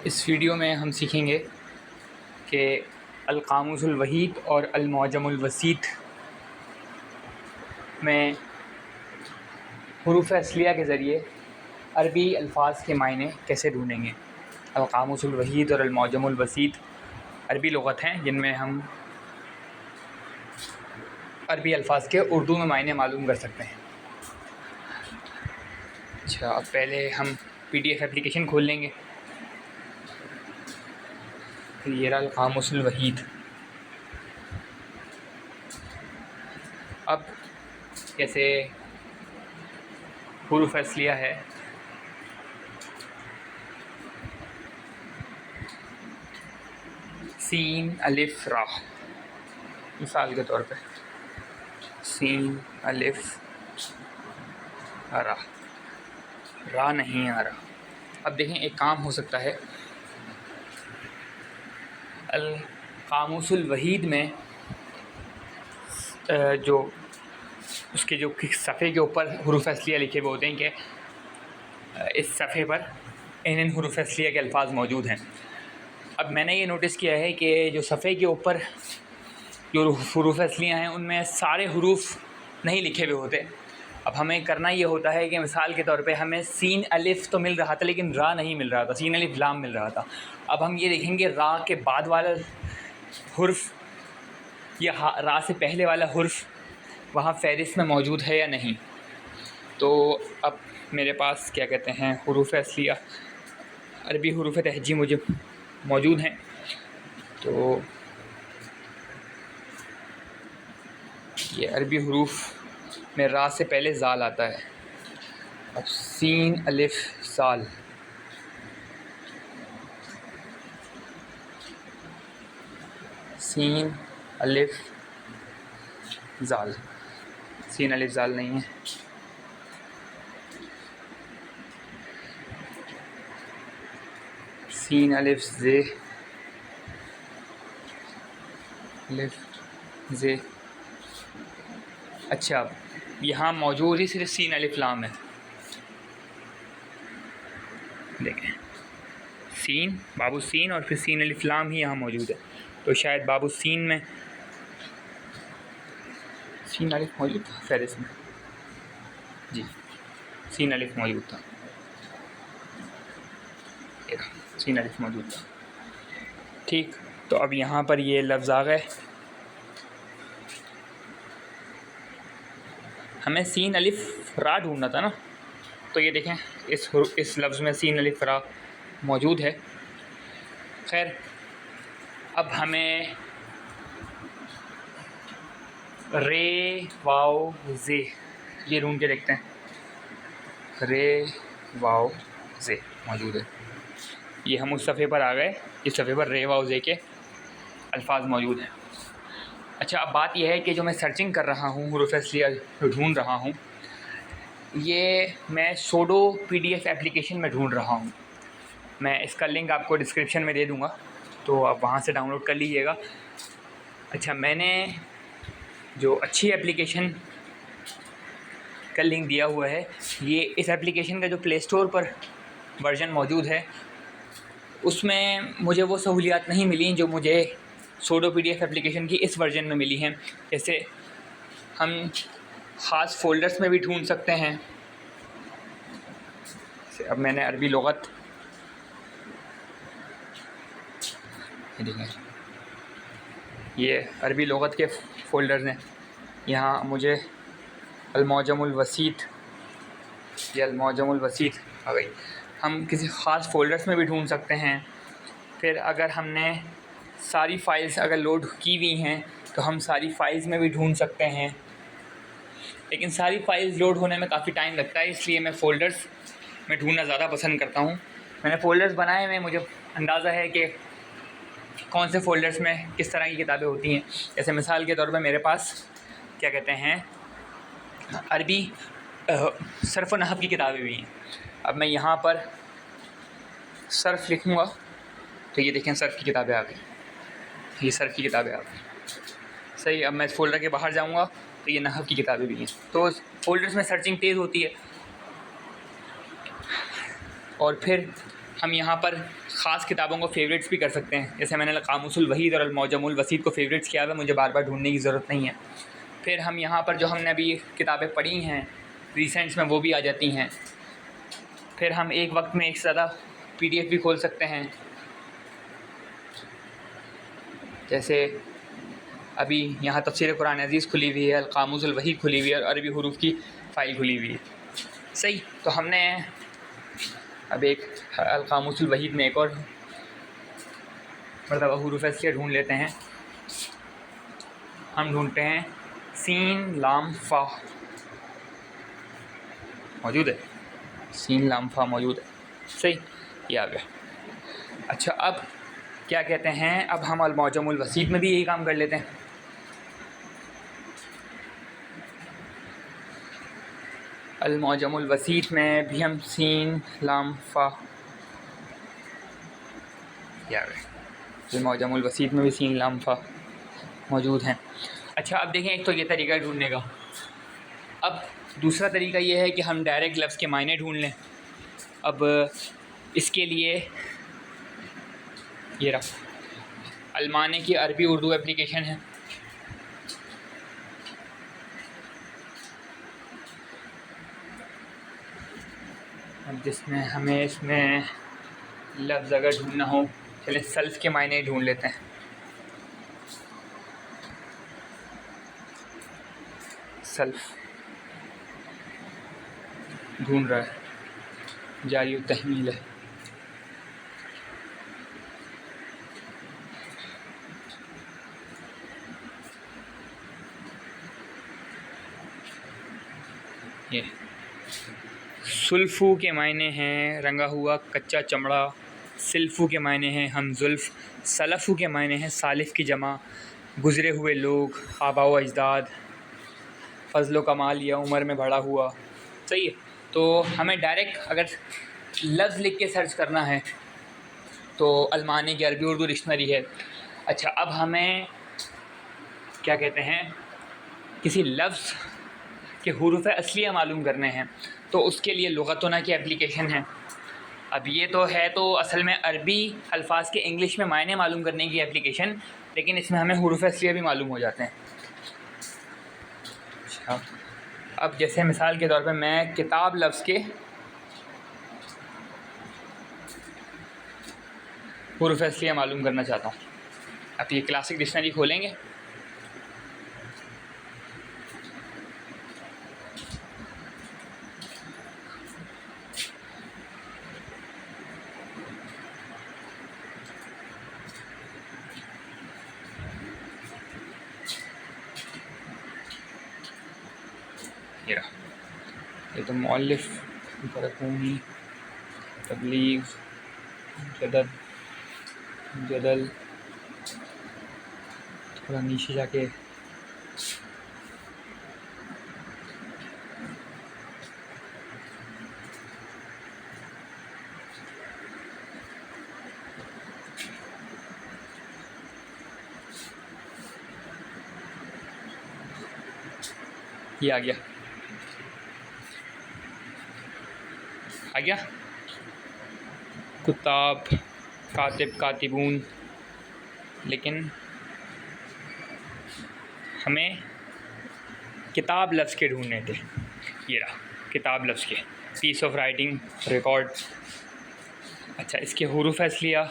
इस वीडियो में हम सीखेंगे कि अल-क़ामुसुल वहीद और अल-मुअज्जमुल वसीत में हुरूफ़ असलिया के ज़रिए अरबी अल्फ़ाज़ के मायने कैसे ढूँढेंगे। अल-क़ामुसुल वहीद और अल-मुअज्जमुल वसीत अरबी लुग़त हैं जिनमें हम अरबी अल्फ़ाज़ के उर्दू में मायने मालूम कर सकते हैं। अच्छा, अब पहले हम PDF एप्लीकेशन खोल लेंगे। फिर ये रहा अल-क़ामुसुल वहीद। अब जैसे हुरूफ़ असलिया है, सीन अलिफ रा, मिसाल के तौर पे सीन अलिफ रा नहीं आ रहा। अब देखें, एक काम हो सकता है, अल-क़ामुसुल वहीद में जो उसके जो सफ़े के ऊपर हुरूफ़ असलिया लिखे हुए होते हैं कि इस सफ़े पर इन हुरूफ़ असलिया के अल्फ़ाज़ मौजूद हैं। अब मैंने ये नोटिस किया है कि जो सफ़े के ऊपर जो हुरूफ़ असलिया हैं उनमें सारे हुरूफ़ नहीं लिखे हुए होते। अब हमें करना ये होता है कि मिसाल के तौर पे हमें सीन अलिफ़ तो मिल रहा था लेकिन रा नहीं मिल रहा था, सीन अलिफ़ लाम मिल रहा था। अब हम ये देखेंगे रा के बाद वाला हुर्फ़ या रा से पहले वाला हुर्फ़ वहाँ फ़हरिस्त में मौजूद है या नहीं। तो अब मेरे पास क्या कहते हैं हुरूफ़ असलिया अरबी हुरूफ़ तहजी मुझे मौजूद हैं। तो ये अरबी हुरूफ़ में रा से पहले ज़ाल आता है। अब सीन अलिफ ज़ाल, सीन अलिफ ज़ाल, सीन अलिफ ज़ाल नहीं है। सीन अलिफ ज़े, अलिफ ज़े। अच्छा, यहाँ मौजूद ही सिर्फ सीन अलिफ लाम है। देखें, सीन, बाबू सीन और फिर सीन अलिफ लाम ही यहाँ मौजूद है। तो शायद बाबू सीन में सीन अलिफ मौजूद था फ़हरिस्त में। जी, सीन अलिफ मौजूद था, सीन अलिफ मौजूद था। ठीक, तो अब यहाँ पर ये लफ्ज़ आ गए। हमें सीन अलिफ रा ढूंढना था ना, तो ये देखें इस लफ्ज़ में सीन अलिफ रा मौजूद है। खैर, अब हमें रे वाओ ज़े ये ढूंढ के देखते हैं। रे वाओ ज़े मौजूद है। ये हम उस सफ़े पर आ गए, इस सफ़े पर रे वाओ ज़े के अल्फ़ाज़ मौजूद हैं। अच्छा, अब बात यह है कि जो मैं सर्चिंग कर रहा हूँ, हुरूफ़ असलिया ढूंढ रहा हूँ, ये मैं सूडो PDF एप्लीकेशन में ढूंढ रहा हूँ। मैं इसका लिंक आपको डिस्क्रिप्शन में दे दूँगा, तो आप वहाँ से डाउनलोड कर लीजिएगा। अच्छा, मैंने जो अच्छी एप्लीकेशन का लिंक दिया हुआ है, ये इस एप्लीकेशन का जो प्ले स्टोर पर वर्जन मौजूद है उसमें मुझे वो सहूलियात नहीं मिली जो मुझे सूडो PDF एप्लीकेशन की इस वर्जन में मिली हैं। जैसे हम ख़ास फ़ोल्डर्स में भी ढूंढ सकते हैं। अब मैंने अरबी लुग़त, देखें, ये अरबी लुग़त के फ़ोल्डर्स हैं। यहाँ मुझे अल-मुअज्जमुल वसीत, ये अल-मुअज्जमुल वसीत आ गई। हम किसी ख़ास फ़ोल्डर्स में भी ढूंढ सकते हैं। फिर अगर हमने सारी फ़ाइल्स अगर लोड की हुई हैं तो हम सारी फ़ाइल्स में भी ढूंढ सकते हैं, लेकिन सारी फ़ाइल्स लोड होने में काफ़ी टाइम लगता है, इसलिए मैं फ़ोल्डर्स में ढूंढना ज़्यादा पसंद करता हूँ। मैंने फ़ोल्डर्स बनाए हुए, मुझे अंदाज़ा है कि कौन से फ़ोल्डर्स में किस तरह की किताबें होती हैं। जैसे मिसाल के तौर पे मेरे पास क्या कहते हैं अरबी सर्फ़ व नहव की किताबें भी हैं। अब मैं यहाँ पर सर्फ़ लिखूँगा तो ये देखें सर्फ़ की किताबें आ गई, ये सर्फ़ की किताबें आ गई। सही, अब मैं इस फ़ोल्डर के बाहर जाऊँगा तो ये नहव की किताबें भी हैं। तो फ़ोल्डर्स में सर्चिंग तेज़ होती है। और फिर हम यहाँ पर ख़ास किताबों को फ़ेवरेट्स भी कर सकते हैं। जैसे मैंने कामुसुल वहीद और अल-मौजमुल वसीत को फ़ेवरेट्स किया है, मुझे बार बार ढूंढने की ज़रूरत नहीं है। फिर हम यहाँ पर जो हमने अभी किताबें पढ़ी हैं रिसेंट्स में, वो भी आ जाती हैं। फिर हम एक वक्त में एक से ज़्यादा PDF भी खोल सकते हैं। जैसे अभी यहाँ तफसीर कुरान अज़ीज़ खुली हुई है, अल-कामुसुल वहीद खुली हुई है और अरबी हरूफ की फ़ाइल खुली हुई है। सही, तो हमने अब एक अल-कामुसुल वहीद में एक और मरतबा हुरूफ़ असलिया ढूंढ लेते हैं। हम ढूंढते हैं सीन लाम फ़ा, मौजूद है, सीन लाम फ़ा मौजूद है। सही, ये आ गया। अच्छा, अब क्या कहते हैं, अब हम अल-मौजमुल वसीत में भी यही काम कर लेते हैं। अल-मौजमुल वसीत में भी हम सीन लाम फ़ा, ये आ गया। अल-मौजमुल वसीत में भी सीन लाम फ़ा मौजूद हैं। अच्छा, अब देखें, एक तो ये तरीका ढूंढने का। अब दूसरा तरीका ये है कि हम डायरेक्ट लफ्ज़ के मायने ढूंढ लें। अब इसके लिए ये रहा अलमाने की अरबी उर्दू एप्लीकेशन है। अब जिसमें हमें इसमें लफ्ज़ अगर ढूंढना हो, चले सल्फ़ के मायने ढूंढ लेते हैं। सल्फ़ ढूंढ रहा है, जारी तहमील है। ये सुल्फ़ू के मायने हैं रंगा हुआ कच्चा चमड़ा, सिल्फ़ू के मायने हैं हम जुल्फ़, सलफ़ू के मायने हैं सालिफ़ की जमा, गुज़रे हुए लोग, आबा व अजदाद, फ़ज़्ल व कमाल या उम्र में बढ़ा हुआ। सही है, तो हमें डायरेक्ट अगर लफ्ज़ लिख के सर्च करना है तो अलमाने की अरबी उर्दू डिक्शनरी है। अच्छा, अब हमें क्या कहते हैं, किसी लफ्ज़ के हुरूफ़ असलिया मालूम करने हैं, तो उसके लिए लुग़तुना की एप्लीकेशन है। अब ये तो है तो असल में अरबी अल्फाज के इंग्लिश में मायने मालूम करने की एप्लीकेशन, लेकिन इसमें हमें हुरूफ़ असलिया भी मालूम हो जाते हैं। अच्छा, अब जैसे मिसाल के तौर पे मैं किताब लफ्ज़ के हुरूफ़ असलिया मालूम करना चाहता हूँ। अब ये क्लासिक डिक्शनरी खोलेंगे, ये रहा, ये तो मौलिफ़, तरक़ूनी, तबलीग़, जदल, जदल, थोड़ा नीचे जाके ये आ गया कुताब, कातिब, कातिबून, लेकिन हमें किताब लफ्ज़ के ढूंढने थे। ये रहा किताब लफ्ज़ के, पीस ऑफ राइटिंग, रिकॉर्ड। अच्छा, इसके हुरूफ़ असलिया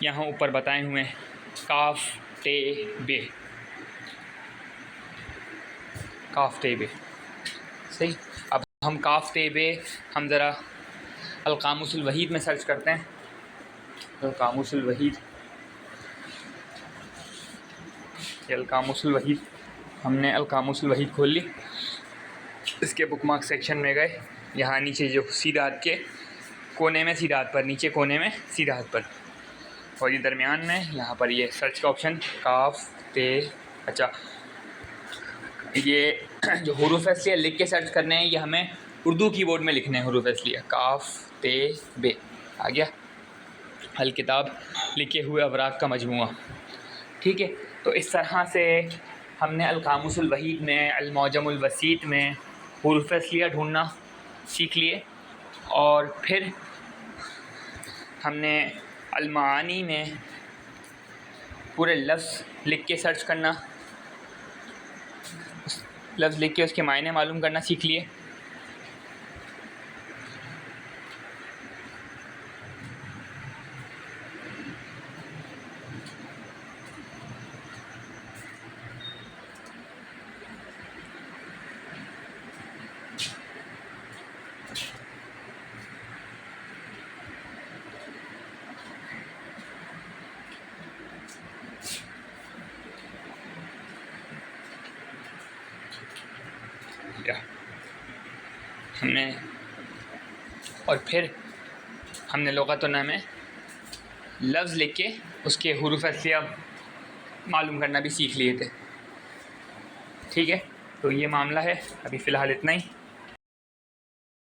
यहाँ ऊपर बताए हुए हैं, काफ ते बे, काफ ते बे। सही, अब हम काफ ते बे हम ज़रा अल-कामुसुल वहीद में सर्च करते हैं। अल-कामुसुल वहीद, अल-कामुसुल वहीद, हमने अल-कामुसुल वहीद खोल ली। इसके बुकमार्क सेक्शन में गए, यहाँ नीचे जो सीधा हाथ के कोने में, सीधा हाथ पर नीचे कोने में सीधा हाथ पर, और ये दरमियान में यहाँ पर ये सर्च का ऑप्शन काफ ते। अच्छा, ये जो हुरूफ़ असलिया लिख के सर्च करने हैं, ये हमें उर्दू कीबोर्ड में लिखने हैं हुरूफ़ असलिया, काफ ते बे आ गया। अल किताब, लिखे हुए अवराक का मजमूआ। ठीक है, तो इस तरह से हमने अल-कामुसुल वहीद में, अल-मौजमुल वसीत में हुरूफ़ असलिया ढूंढना सीख लिए, और फिर हमने अलमानी में पूरे लफ्ज़ लिख के सर्च करना, लफ्ज़ लिख के उसके मायने मालूम करना सीख लिए। हमने और फिर हमने लुग़तुन्ना में लफ्ज़ लिख के उसके हुरूफ़ असलिया मालूम करना भी सीख लिए थे। ठीक है, तो ये मामला है, अभी फ़िलहाल इतना ही।